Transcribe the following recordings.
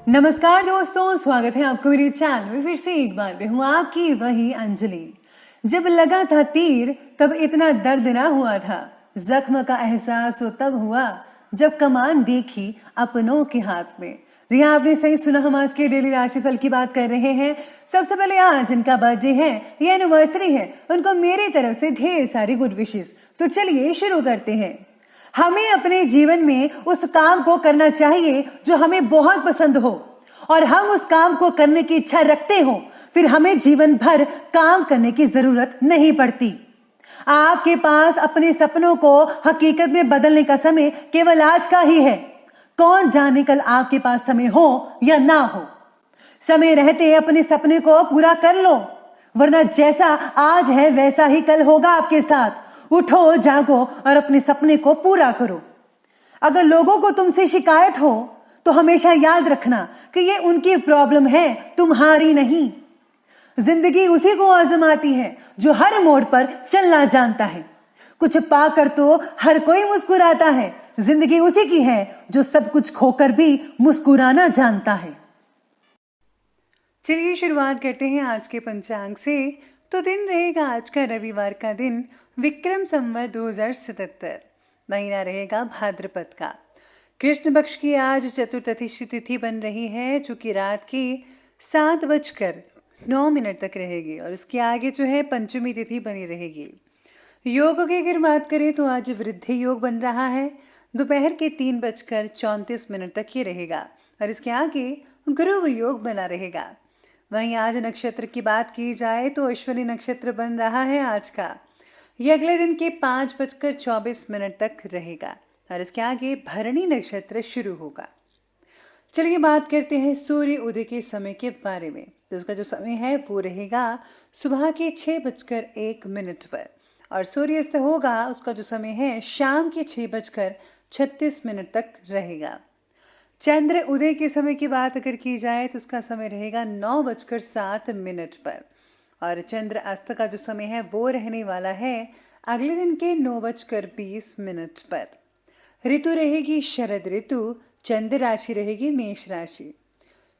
नमस्कार दोस्तों, स्वागत है आपको मेरे चैनल में फिर से एक बार। मैं हूँ आपकी वही अंजलि। जब लगा था तीर तब इतना दर्द ना हुआ था, जख्म का एहसास तो तब हुआ जब कमान देखी अपनों के हाथ में। जी हाँ, आपने सही सुना। हम आज के डेली राशिफल की बात कर रहे हैं। सबसे पहले आज जिनका बर्थडे है या एनिवर्सरी है, उनको मेरी तरफ से ढेर सारी गुड विशेस। तो चलिए शुरू करते हैं। हमें अपने जीवन में उस काम को करना चाहिए जो हमें बहुत पसंद हो, और हम उस काम को करने की इच्छा रखते हो, फिर हमें जीवन भर काम करने की जरूरत नहीं पड़ती। आपके पास अपने सपनों को हकीकत में बदलने का समय केवल आज का ही है। कौन जाने कल आपके पास समय हो या ना हो। समय रहते अपने सपने को पूरा कर लो, वरना जैसा आज है वैसा ही कल होगा आपके साथ। उठो, जागो और अपने सपने को पूरा करो। अगर लोगों को तुमसे शिकायत हो तो हमेशा याद रखना कि ये उनकी प्रॉब्लम है, तुम्हारी नहीं। जिंदगी उसी को आजमाती है जो हर मोड़ पर चलना जानता है। कुछ पाकर तो हर कोई मुस्कुराता है। जिंदगी उसी की है जो सब कुछ खोकर भी मुस्कुराना जानता है। चलिए शुरुआत करते हैं आज के पंचांग से। तो दिन रहेगा आज का रविवार का दिन, विक्रम संवत 2077। महीना रहेगा भाद्रपद का। कृष्ण पक्ष की आज चतुर्दशी तिथि बन रही है, जो कि रात की 7:09 तक रहेगी, और इसके आगे जो है पंचमी तिथि बनी रहेगी। योग की अगर बात करें तो आज वृद्धि योग बन रहा है, दोपहर के 3:34 तक ये रहेगा, और इसके आगे गुरु योग बना रहेगा। वहीं आज नक्षत्र की बात की जाए तो अश्विनी नक्षत्र बन रहा है आज का। यह अगले दिन के 5:24 तक रहेगा, और इसके आगे भरणी नक्षत्र शुरू होगा। चलिए बात करते हैं सूर्य उदय के समय के बारे में। तो उसका जो समय है वो रहेगा सुबह के 6:01 पर, और सूर्यास्त होगा उसका जो समय है शाम के 6:36 तक रहेगा। चंद्र उदय के समय की बात अगर की जाए तो उसका समय रहेगा 9:07 पर, और चंद्र अस्त का जो समय है वो रहने वाला है अगले दिन के 9:20 पर। ऋतु रहेगी शरद ऋतु, चंद्र राशि रहेगी मेष राशि।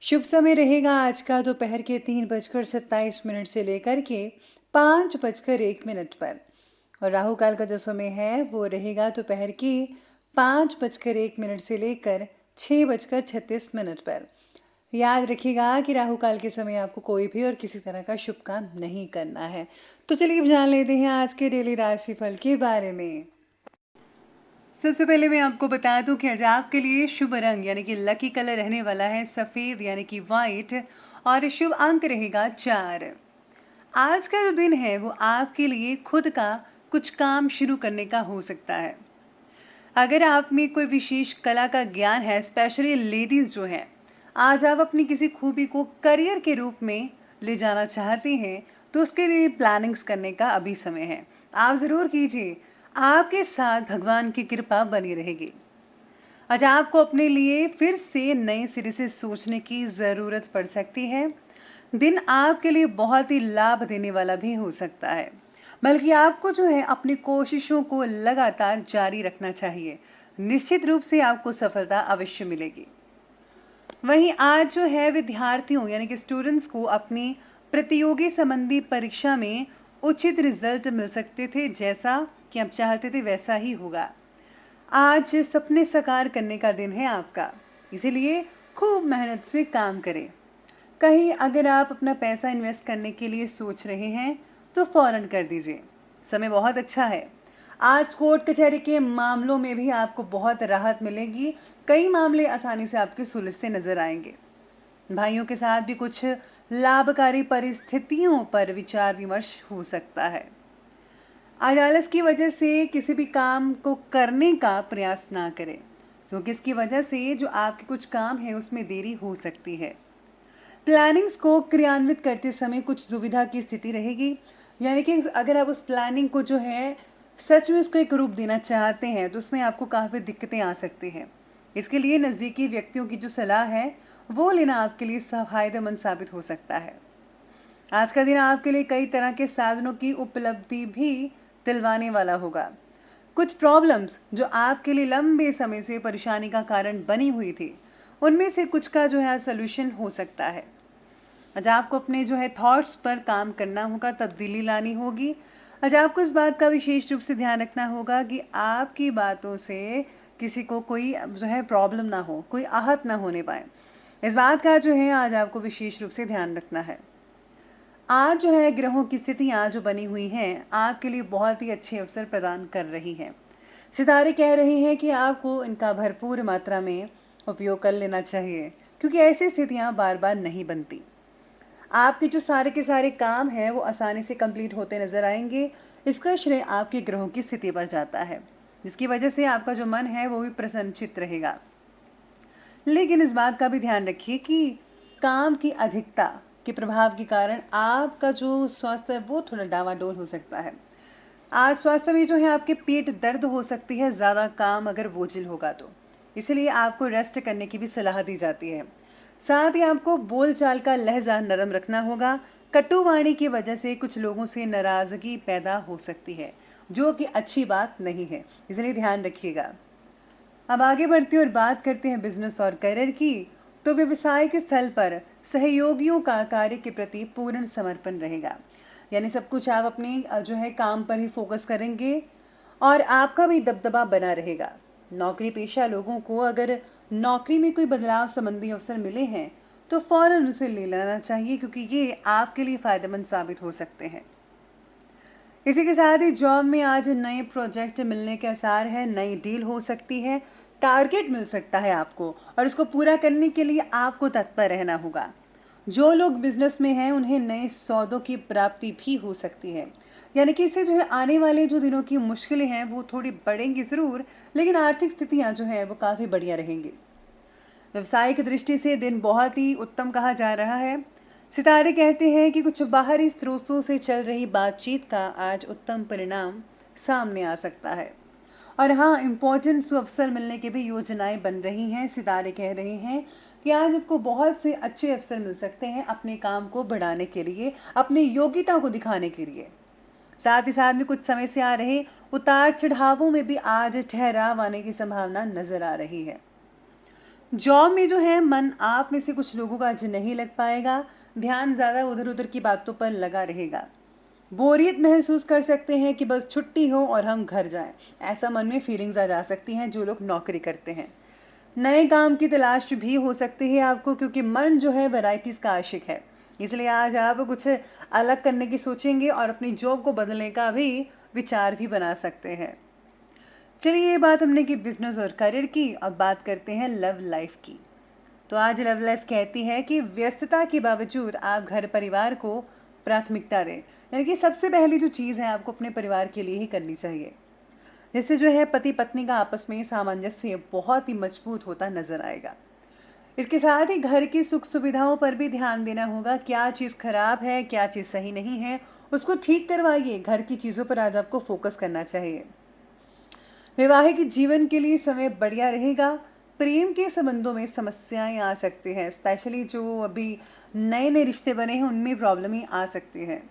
शुभ समय रहेगा आज का दोपहर के 3:27 से लेकर के 5:01 पर, और राहु काल का जो समय है वो रहेगा दोपहर की 5:01 से लेकर 6:36 पर। याद रखिएगा कि राहु काल के समय आपको कोई भी और किसी तरह का शुभ काम नहीं करना है। तो चलिए जान लेते हैं आज के डेली राशिफल के बारे में। सबसे पहले मैं आपको बता दूं कि आज आपके लिए शुभ रंग यानी कि लकी कलर रहने वाला है सफ़ेद यानी कि वाइट, और शुभ अंक रहेगा 4। आज का जो दिन है वो आपके लिए खुद का कुछ काम शुरू करने का हो सकता है। अगर आप में कोई विशेष कला का ज्ञान है, स्पेशली लेडीज़ जो हैं, आज आप अपनी किसी खूबी को करियर के रूप में ले जाना चाहते हैं, तो उसके लिए प्लानिंग्स करने का अभी समय है। आप ज़रूर कीजिए, आपके साथ भगवान की कृपा बनी रहेगी। आज आपको अपने लिए फिर से नए सिरे से सोचने की ज़रूरत पड़ सकती है। दिन आपके लिए बहुत ही लाभ देने वाला भी हो सकता है, बल्कि आपको जो है अपनी कोशिशों को लगातार जारी रखना चाहिए। निश्चित रूप से आपको सफलता अवश्य मिलेगी। वहीं आज जो है विद्यार्थियों यानी कि स्टूडेंट्स को अपनी प्रतियोगी संबंधी परीक्षा में उचित रिजल्ट मिल सकते थे। जैसा कि आप चाहते थे वैसा ही होगा। आज सपने साकार करने का दिन है आपका, इसीलिए खूब मेहनत से काम करें। कहीं अगर आप अपना पैसा इन्वेस्ट करने के लिए सोच रहे हैं तो फौरन कर दीजिए, समय बहुत अच्छा है। आज कोर्ट कचहरी के मामलों में भी आपको बहुत राहत मिलेगी। कई मामले आसानी से आपके सुलझते नजर आएंगे। भाइयों के साथ भी कुछ लाभकारी परिस्थितियों पर विचार विमर्श हो सकता है। आज आलस की वजह से किसी भी काम को करने का प्रयास ना करें, क्योंकि इसकी वजह से जो आपके कुछ काम है उसमें देरी हो सकती है। प्लानिंग्स को क्रियान्वित करते समय कुछ दुविधा की स्थिति रहेगी, यानी कि अगर आप उस प्लानिंग को जो है सच में उसको एक रूप देना चाहते हैं तो उसमें आपको काफ़ी दिक्कतें आ सकती हैं। इसके लिए नज़दीकी व्यक्तियों की जो सलाह है वो लेना आपके लिए फायदेमंद साबित हो सकता है। आज का दिन आपके लिए कई तरह के साधनों की उपलब्धि भी दिलवाने वाला होगा। कुछ प्रॉब्लम्स जो आपके लिए लंबे समय से परेशानी का कारण बनी हुई थी, उनमें से कुछ का जो है सोल्यूशन हो सकता है। आज आपको अपने जो है थॉट्स पर काम करना होगा, तब्दीली लानी होगी। आज आपको इस बात का विशेष रूप से ध्यान रखना होगा कि आपकी बातों से किसी को कोई जो है प्रॉब्लम ना हो, कोई आहत ना होने पाए। इस बात का जो है आज आपको विशेष रूप से ध्यान रखना है। आज जो है ग्रहों की स्थितियाँ जो बनी हुई हैं आपके लिए बहुत ही अच्छे अवसर प्रदान कर रही हैं। सितारे कह रहे हैं कि आपको इनका भरपूर मात्रा में उपयोग कर लेना चाहिए, क्योंकि ऐसी स्थितियाँ बार बार नहीं बनती। आपके जो सारे के सारे काम हैं वो आसानी से कंप्लीट होते नजर आएंगे। इसका श्रेय आपके ग्रहों की स्थिति पर जाता है, जिसकी वजह से आपका जो मन है वो भी प्रसन्नचित्त रहेगा। लेकिन इस बात का भी ध्यान रखिए कि काम की अधिकता के प्रभाव के कारण आपका जो स्वास्थ्य है वो थोड़ा डावाडोल हो सकता है। आज स्वास्थ्य में जो है आपके पेट दर्द हो सकती है, ज़्यादा काम अगर बोझिल होगा तो, इसलिए आपको रेस्ट करने की भी सलाह दी जाती है। साथ ही आपको बोलचाल का लहजा नरम रखना होगा। कटु वाणी की वजह से कुछ लोगों से नाराज़गी पैदा हो सकती है, जो कि अच्छी बात नहीं है, इसलिए ध्यान रखिएगा। अब आगे बढ़ते हैं और बात करते हैं बिजनेस और करियर की। तो व्यवसायिक स्थल पर सहयोगियों का कार्य के प्रति पूर्ण समर्पण रहेगा, यानी सब कुछ आप अपनी जो है काम पर ही फोकस करेंगे और आपका भी दबदबा बना रहेगा। नौकरी पेशा लोगों को अगर नौकरी में कोई बदलाव संबंधी अवसर मिले हैं तो फौरन उसे ले लेना चाहिए, क्योंकि ये आपके लिए फ़ायदेमंद साबित हो सकते हैं। इसी के साथ ही जॉब में आज नए प्रोजेक्ट मिलने के आसार है, नई डील हो सकती है, टारगेट मिल सकता है आपको और इसको पूरा करने के लिए आपको तत्पर रहना होगा। जो लोग बिजनेस में हैं उन्हें नए सौदों की प्राप्ति भी हो सकती है, यानी कि इससे जो है आने वाले जो दिनों की मुश्किलें हैं वो थोड़ी बढ़ेंगी ज़रूर, लेकिन आर्थिक स्थितियाँ जो है वो काफ़ी बढ़िया रहेंगी। व्यवसायिक दृष्टि से दिन बहुत ही उत्तम कहा जा रहा है। सितारे कहते हैं कि कुछ बाहरी स्रोतों से चल रही बातचीत का आज उत्तम परिणाम सामने आ सकता है। और हाँ, इम्पोर्टेंट अवसर मिलने की भी योजनाएं बन रही हैं। सितारे कह रहे हैं कि आज आपको बहुत से अच्छे अवसर मिल सकते हैं अपने काम को बढ़ाने के लिए, अपनी योग्यता को दिखाने के लिए। साथ ही साथ में कुछ समय से आ रहे उतार चढ़ावों में भी आज ठहराव आने की संभावना नजर आ रही है। जॉब में जो है मन आप में से कुछ लोगों का आज नहीं लग पाएगा, ध्यान ज़्यादा उधर उधर की बातों पर लगा रहेगा। बोरियत महसूस कर सकते हैं कि बस छुट्टी हो और हम घर जाएं, ऐसा मन में फीलिंग्स आ जा सकती हैं जो लोग नौकरी करते हैं। नए काम की तलाश भी हो सकती है आपको, क्योंकि मन जो है वैरायटीज़ का आशिक है, इसलिए आज आप कुछ अलग करने की सोचेंगे और अपनी जॉब को बदलने का भी विचार भी बना सकते हैं। चलिए, ये बात हमने की बिजनेस और करियर की। अब बात करते हैं लव लाइफ की। तो आज लव लाइफ कहती है कि व्यस्तता के बावजूद आप घर परिवार को प्राथमिकता दें, यानी कि सबसे पहली जो चीज़ है आपको अपने परिवार के लिए ही करनी चाहिए। जिससे जो है पति पत्नी का आपस में सामंजस्य बहुत ही मजबूत होता नजर आएगा। इसके साथ ही घर की सुख सुविधाओं पर भी ध्यान देना होगा। क्या चीज़ खराब है, क्या चीज़ सही नहीं है, उसको ठीक करवाइए। घर की चीज़ों पर आज आपको फोकस करना चाहिए। वैवाहिक जीवन के लिए समय बढ़िया रहेगा। प्रेम के संबंधों में समस्याएं आ सकती हैं, स्पेशली जो अभी नए नए रिश्ते बने हैं उनमें प्रॉब्लम ही आ सकती है।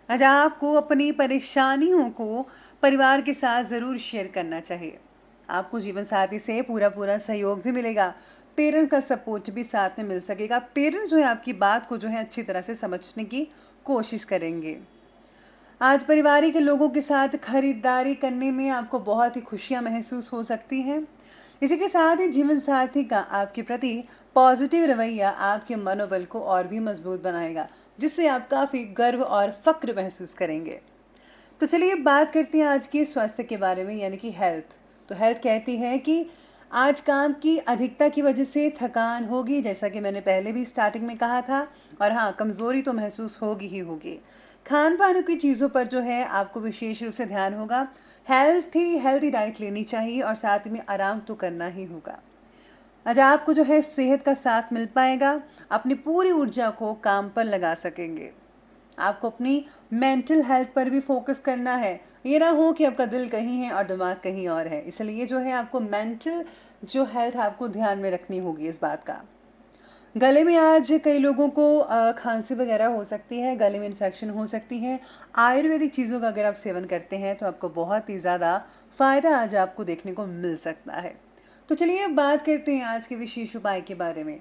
आज आपको अपनी परेशानियों को परिवार के साथ ज़रूर शेयर करना चाहिए। आपको जीवन साथी से पूरा पूरा सहयोग भी मिलेगा। पेरेंट्स का सपोर्ट भी साथ में मिल सकेगा। पेरेंट्स जो है आपकी बात को जो है अच्छी तरह से समझने की कोशिश करेंगे। आज पारिवारिक लोगों के साथ खरीदारी करने में आपको बहुत ही खुशियां महसूस हो सकती हैं। इसी के साथ ही जीवन साथी का आपके प्रति पॉजिटिव रवैया आपके मनोबल को और भी मजबूत बनाएगा, जिससे आप काफ़ी गर्व और फक्र महसूस करेंगे। तो चलिए बात करते हैं आज के स्वास्थ्य के बारे में, यानी कि हेल्थ। तो हेल्थ कहती है कि आज काम की अधिकता की वजह से थकान होगी, जैसा कि मैंने पहले भी स्टार्टिंग में कहा था। और हाँ, कमज़ोरी तो महसूस होगी ही होगी। खान पान की चीज़ों पर जो है आपको विशेष रूप से ध्यान होगा। हेल्दी डाइट लेनी चाहिए और साथ में आराम तो करना ही होगा। आज आपको जो है सेहत का साथ मिल पाएगा। अपनी पूरी ऊर्जा को काम पर लगा सकेंगे। आपको अपनी मेंटल हेल्थ पर भी फोकस करना है। ये ना हो कि आपका दिल कहीं है और दिमाग कहीं और है, इसलिए जो है आपको मेंटल जो हेल्थ आपको ध्यान में रखनी होगी इस बात का। गले में आज कई लोगों को खांसी वगैरह हो सकती है, गले में इन्फेक्शन हो सकती है। आयुर्वेदिक चीज़ों का अगर आप सेवन करते हैं तो आपको बहुत ही ज़्यादा फ़ायदा आज आपको देखने को मिल सकता है। तो चलिए अब बात करते हैं आज के विशेष उपाय के बारे में।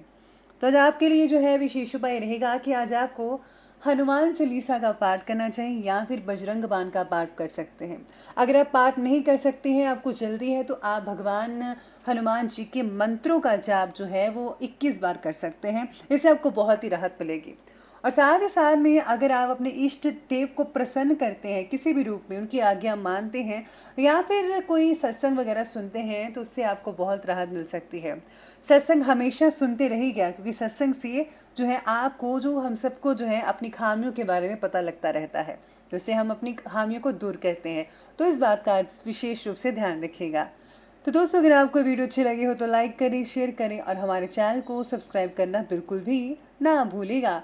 तो आज आपके लिए जो है विशेष उपाय रहेगा कि आज आपको हनुमान चालीसा का पाठ करना चाहिए या फिर बजरंग बाण का पाठ कर सकते हैं। अगर आप पाठ नहीं कर सकते हैं, आपको जल्दी है, तो आप भगवान हनुमान जी के मंत्रों का जाप जो है वो 21 बार कर सकते हैं। इससे आपको बहुत ही राहत मिलेगी। और साथ ही साथ में अगर आप अपने इष्ट देव को प्रसन्न करते हैं किसी भी रूप में, उनकी आज्ञा मानते हैं या फिर कोई सत्संग वगैरह सुनते हैं, तो उससे आपको बहुत राहत मिल सकती है। सत्संग हमेशा सुनते रहिएगा, क्योंकि सत्संग से जो है आपको, जो हम सबको जो है अपनी खामियों के बारे में पता लगता रहता है, तो इससे हम अपनी खामियों को दूर करते हैं। तो इस बात का आज विशेष रूप से ध्यान रखिएगा। तो दोस्तों, अगर आपको वीडियो अच्छी लगी हो तो लाइक करें, शेयर करें और हमारे चैनल को सब्सक्राइब करना बिल्कुल भी ना भूलिएगा।